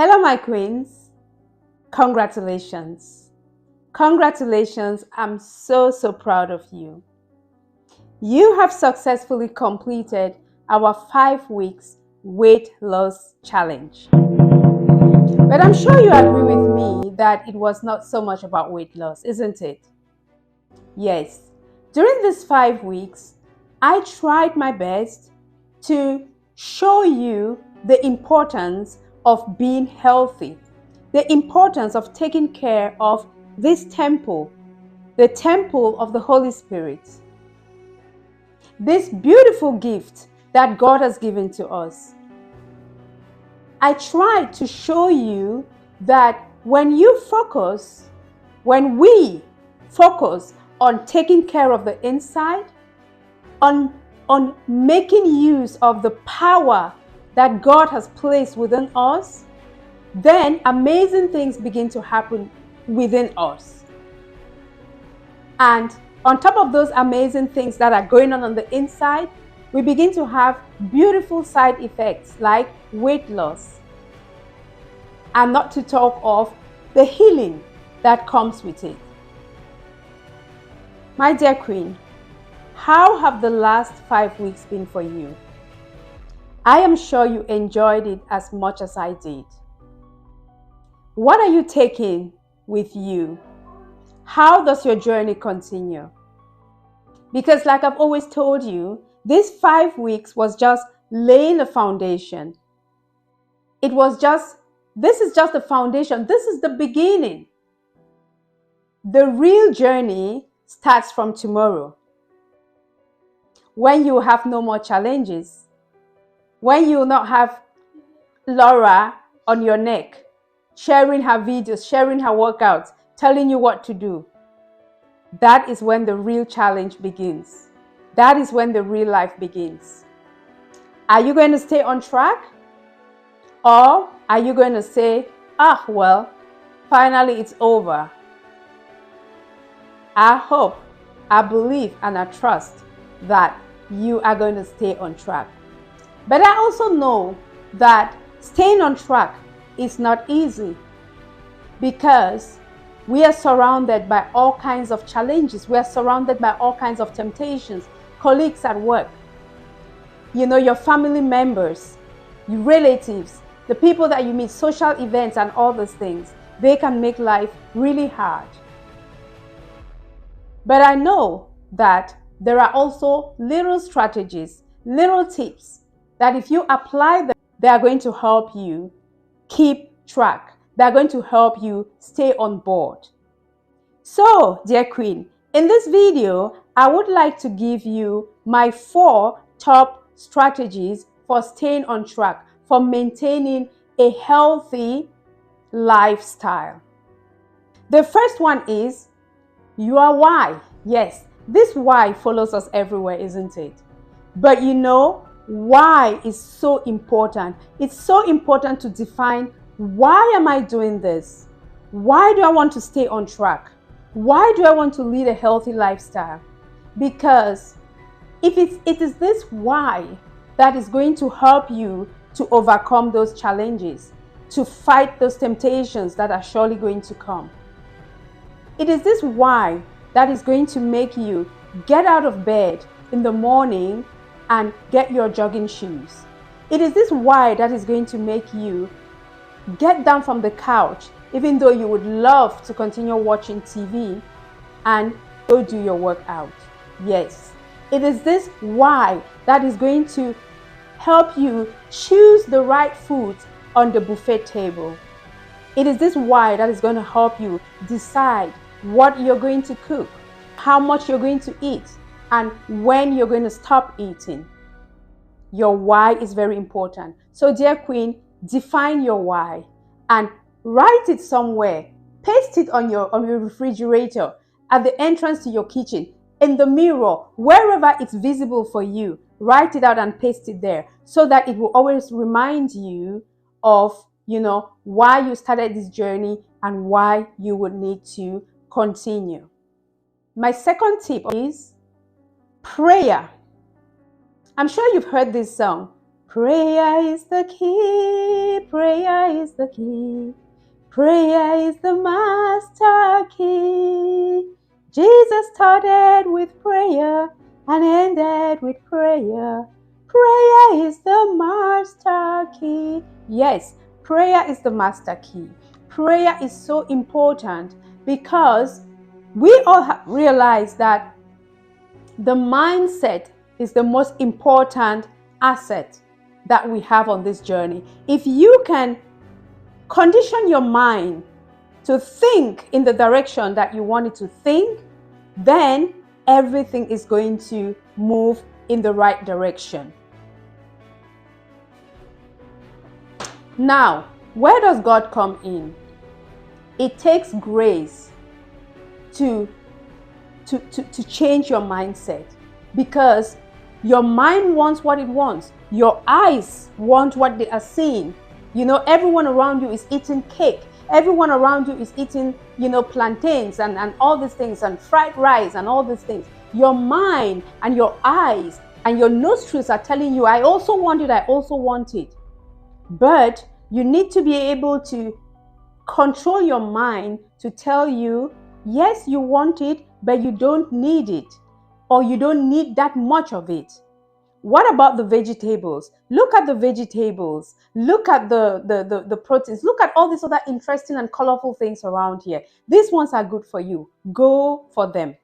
Hello, my queens. Congratulations. Congratulations. I'm so proud of you. You have successfully completed our 5 weeks weight loss challenge. But I'm sure you agree with me that it was not so much about weight loss, isn't it? Yes. During these 5 weeks, I tried my best to show you the importance of being healthy, the importance of taking care of this temple, the temple of the Holy Spirit, this beautiful gift that God has given to us. I tried to show you that when we focus on taking care of the inside, on making use of the power that God has placed within us, then amazing things begin to happen within us. And on top of those amazing things that are going on the inside, we begin to have beautiful side effects like weight loss. And not to talk of the healing that comes with it. My dear queen, how have the last 5 weeks been for you? I am sure you enjoyed it as much as I did. What are you taking with you? How does your journey continue? Because like I've always told you, this 5 weeks was just laying a foundation. This is just the foundation. This is the beginning. The real journey starts from tomorrow. When you have no more challenges. When you will not have Laura on your neck, sharing her videos, sharing her workouts, telling you what to do. That is when the real challenge begins. That is when the real life begins. Are you going to stay on track? Or are you going to say, well, finally it's over? I hope, I believe, and I trust that you are going to stay on track. But I also know that staying on track is not easy because we are surrounded by all kinds of challenges. We are surrounded by all kinds of temptations, colleagues at work, your family members, your relatives, the people that you meet, social events and all those things. They can make life really hard. But I know that there are also little strategies, little tips that if you apply them, they are going to help you keep track. They are going to help you stay on board. So, dear queen, in this video, I would like to give you my 4 top strategies for staying on track, for maintaining a healthy lifestyle. The first one is your why. Yes, this why follows us everywhere, isn't it? But why is so important. It's so important to define, why am I doing this? Why do I want to stay on track? Why do I want to lead a healthy lifestyle? Because it is this why that is going to help you to overcome those challenges, to fight those temptations that are surely going to come. It is this why that is going to make you get out of bed in the morning and get your jogging shoes. It is this why that is going to make you get down from the couch, even though you would love to continue watching TV, and go do your workout. Yes, it is this why that is going to help you choose the right foods on the buffet table. It is this why that is going to help you decide what you're going to cook, how much you're going to eat, and when you're going to stop eating. Your why is very important. So, dear queen, define your why and write it somewhere. Paste it on your refrigerator, at the entrance to your kitchen, in the mirror, wherever it's visible for you. Write it out and paste it there so that it will always remind you of, why you started this journey and why you would need to continue. My second tip is prayer. I'm sure you've heard this song, Prayer is the key. Prayer is the key. Prayer is the master key. Jesus started with prayer and ended with prayer. Prayer is the master key. Yes, prayer is the master key. Prayer is so important because we all realize that the mindset is the most important asset that we have on this journey. If you can condition your mind to think in the direction that you want it to think, then everything is going to move in the right direction. Now, where does God come in? It takes grace to change your mindset, because your mind wants what it wants. Your eyes want what they are seeing. You know, everyone around you is eating cake. Everyone around you is eating, plantains and all these things, and fried rice and all these things. Your mind and your eyes and your nostrils are telling you, I also want it, I also want it. But you need to be able to control your mind to tell you, yes, you want it, but you don't need it, or you don't need that much of it. What about the vegetables? Look at the vegetables. Look at the proteins. Look at all these other interesting and colorful things around here. These ones are good for you. Go for them.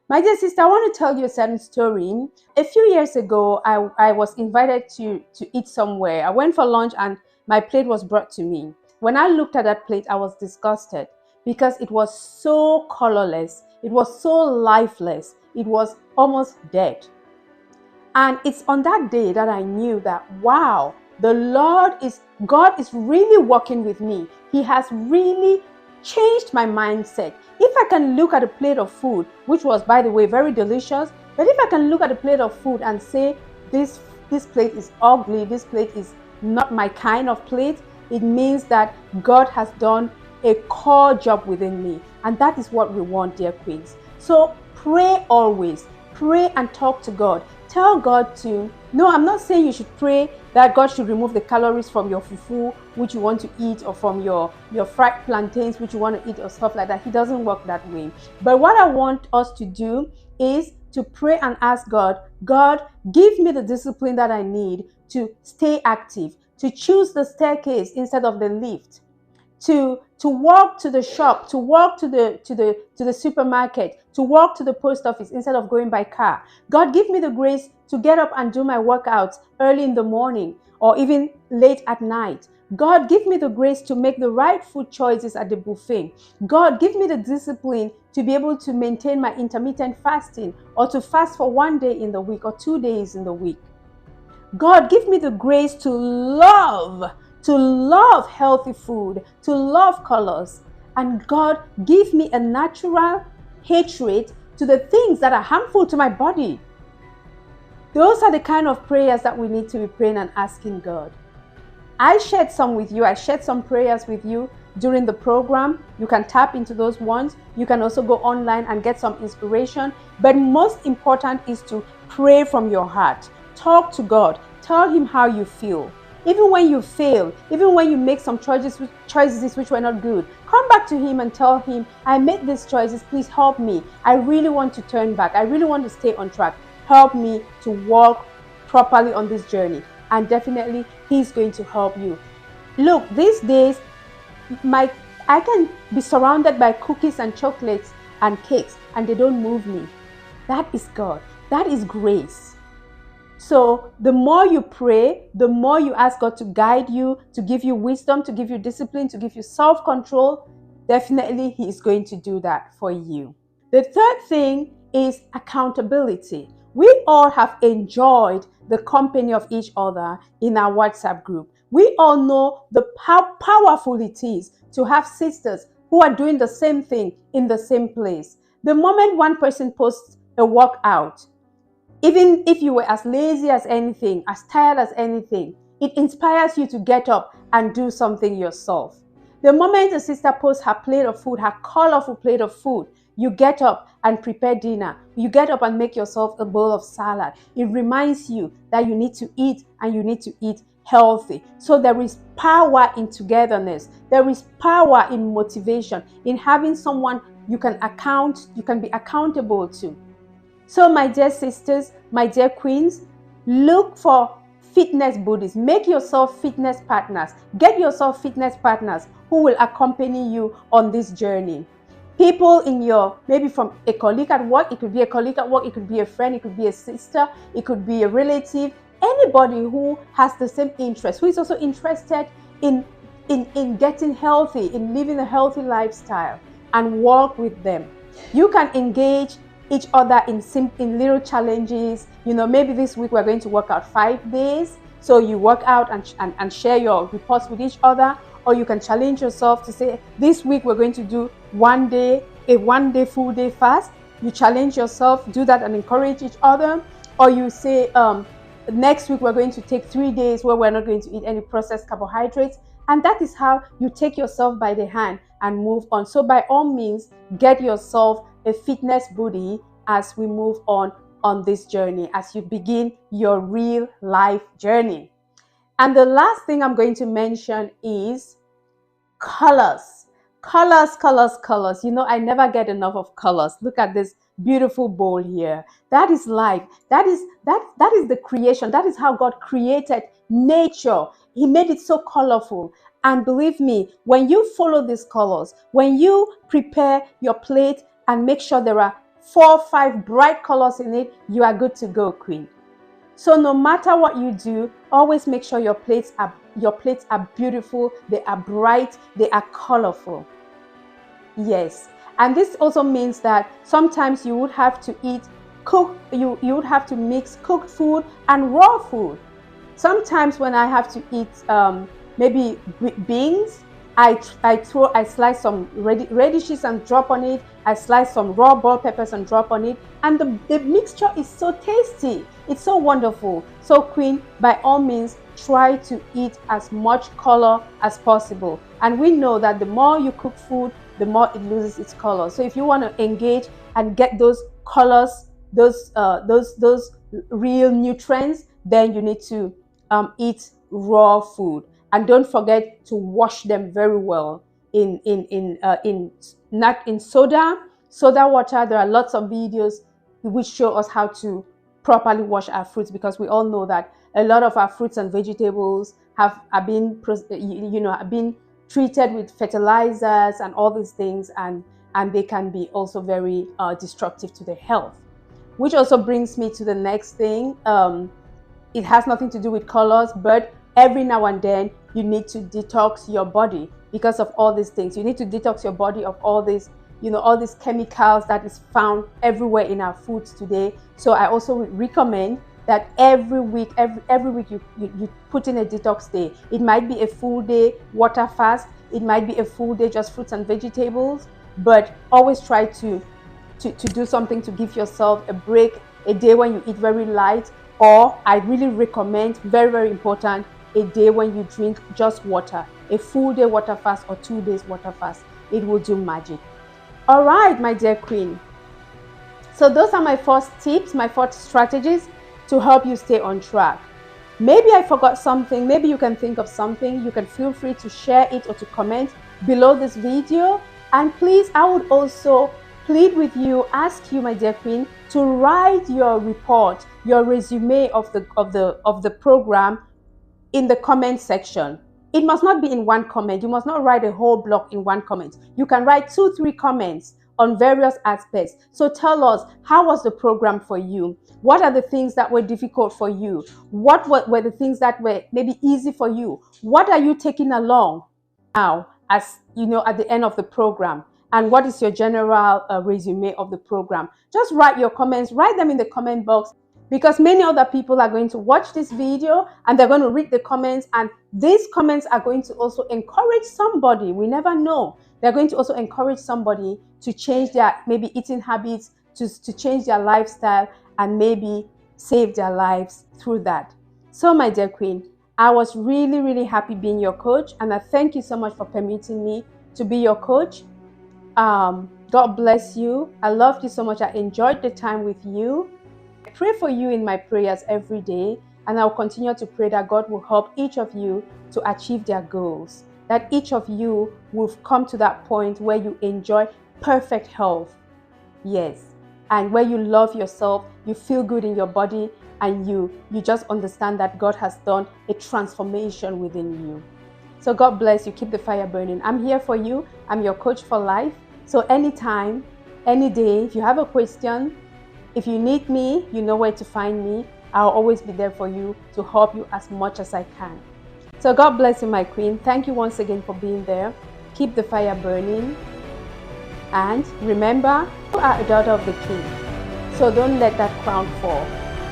My dear sister, I want to tell you a certain story. A few years ago, I was invited to eat somewhere. I went for lunch and my plate was brought to me. When I looked at that plate, I was disgusted because it was so colorless. It was so lifeless. It was almost dead. And it's on that day that I knew that, wow, God is really working with me. He has really changed my mindset. If I can look at a plate of food, which was, by the way, very delicious, but if I can look at a plate of food and say, this plate is ugly, this plate is not my kind of plate, it means that God has done a core job within me. And that is what we want, dear queens. So pray always. Pray and talk to God. Tell God to, no, I'm not saying you should pray that God should remove the calories from your fufu, which you want to eat, or from your fried plantains, which you want to eat, or stuff like that. He doesn't work that way. But what I want us to do is to pray and ask God, God, give me the discipline that I need to stay active, to choose the staircase instead of the lift, to walk to the shop, to walk to the supermarket, to walk to the post office instead of going by car. God, give me the grace to get up and do my workouts early in the morning or even late at night. God, give me the grace to make the right food choices at the buffet. God, give me the discipline to be able to maintain my intermittent fasting, or to fast for 1 day in the week or 2 days in the week. God, give me the grace to love healthy food, to love colors. And God, give me a natural hatred to the things that are harmful to my body. Those are the kind of prayers that we need to be praying and asking God. I shared some with you. I shared some prayers with you during the program. You can tap into those ones. You can also go online and get some inspiration. But most important is to pray from your heart. Talk to God. Tell Him how you feel. Even when you fail, even when you make some choices which were not good, come back to Him and tell Him, I made these choices, please help me. I really want to turn back. I really want to stay on track. Help me to walk properly on this journey. And definitely, He's going to help you. Look, these days, I can be surrounded by cookies and chocolates and cakes, and they don't move me. That is God. That is grace. So the more you pray, the more you ask God to guide you, to give you wisdom, to give you discipline, to give you self-control, definitely He is going to do that for you. The third thing is accountability. We all have enjoyed the company of each other in our WhatsApp group. We all know how powerful it is to have sisters who are doing the same thing in the same place. The moment one person posts a workout, even if you were as lazy as anything, as tired as anything, it inspires you to get up and do something yourself. The moment a sister posts her plate of food, her colorful plate of food, You get up and prepare dinner. You get up and make yourself a bowl of salad. It reminds you that you need to eat, and you need to eat healthy. So there is power in togetherness. There is power in motivation, in having someone you can be accountable to. So my dear sisters, my dear queens, look for fitness buddies. Make yourself fitness partners. Get yourself fitness partners who will accompany you on this journey. People in your, maybe from a colleague at work, it could be a colleague at work, it could be a friend, it could be a sister, it could be a relative, anybody who has the same interest, who is also interested in getting healthy, in living a healthy lifestyle, and work with them. You can engage each other in little challenges. You know, maybe this week we're going to work out 5 days. So you work out and share your reports with each other. Or you can challenge yourself to say, this week we're going to do a 1 day full day fast. You challenge yourself, do that and encourage each other. Or you say, next week we're going to take 3 days where we're not going to eat any processed carbohydrates. And that is how you take yourself by the hand and move on. So by all means, get yourself a fitness buddy as we move on this journey, as you begin your real life journey. And the last thing I'm going to mention is colors. Colors. You know, I never get enough of colors. Look at this beautiful bowl here. That is life. That is the creation. That is how God created nature. He made it so colorful. And believe me, when you follow these colors, when you prepare your plate and make sure there are 4 or 5 bright colors in it, you are good to go, queen. So no matter what you do, always make sure your plates are beautiful, they are bright, they are colorful. Yes. And this also means that sometimes you would have to you would have to mix cooked food and raw food. Sometimes when I have to eat maybe beans, I slice some radishes and drop on it. I slice some raw bell peppers and drop on it. And the mixture is so tasty. It's so wonderful. So queen, by all means, try to eat as much color as possible. And we know that the more you cook food, the more it loses its color. So if you want to engage and get those colors, those real nutrients, then you need to eat raw food. And don't forget to wash them very well not in soda water. There are lots of videos which show us how to properly wash our fruits, because we all know that a lot of our fruits and vegetables have been treated with fertilizers and all these things, and they can be also very destructive to the health. Which also brings me to the next thing. It has nothing to do with colors, but every now and then you need to detox your body because of all these things. You need to detox your body of all these, all these chemicals that is found everywhere in our foods today. So I also recommend that every week you put in a detox day. It might be a full day water fast. It might be a full day just fruits and vegetables, but always try to do something to give yourself a break, a day when you eat very light, or I really recommend, very, very important, a day when you drink just water, a full day water fast or 2 days water fast. It will do magic. All right, my dear queen. So those are my 4 tips, my 4 strategies to help you stay on track. Maybe I forgot something. Maybe you can think of something. You can feel free to share it or to comment below this video. And please, I would also plead with you, ask you, my dear queen, to write your report, your resume of the program in the comment section. It must not be in one comment. You must not write a whole block in one comment. You can write 2-3 comments on various aspects. So tell us, how was the program for you? What are the things that were difficult for you? What were the things that were maybe easy for you? What are you taking along now, as at the end of the program? And what is your general resume of the program? Just write your comments, write them in the comment box, because many other people are going to watch this video and they're going to read the comments, and these comments are going to also encourage somebody. We never know. They're going to also encourage somebody to change their maybe eating habits, to change their lifestyle, and maybe save their lives through that. So my dear queen, I was really, really happy being your coach, and I thank you so much for permitting me to be your coach. God bless you. I love you so much. I enjoyed the time with you. I pray for you in my prayers every day, and I'll continue to pray that God will help each of you to achieve their goals, that each of you will come to that point where you enjoy perfect health. Yes. And where you love yourself, you feel good in your body, and you just understand that God has done a transformation within you. So God bless you. Keep the fire burning. I'm here for you. I'm your coach for life. So anytime, any day, if you have a question, if you need me, you know where to find me. I'll always be there for you to help you as much as I can. So God bless you, my queen. Thank you once again for being there. Keep the fire burning. And remember, you are a daughter of the King. So don't let that crown fall.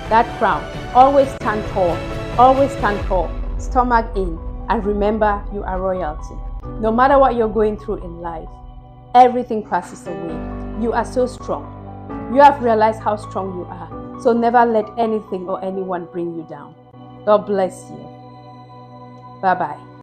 That crown. Always stand tall. Always stand tall. Stomach in. And remember, you are royalty. No matter what you're going through in life, everything passes away. You are so strong. You have realized how strong you are. So never let anything or anyone bring you down. God bless you. Bye-bye.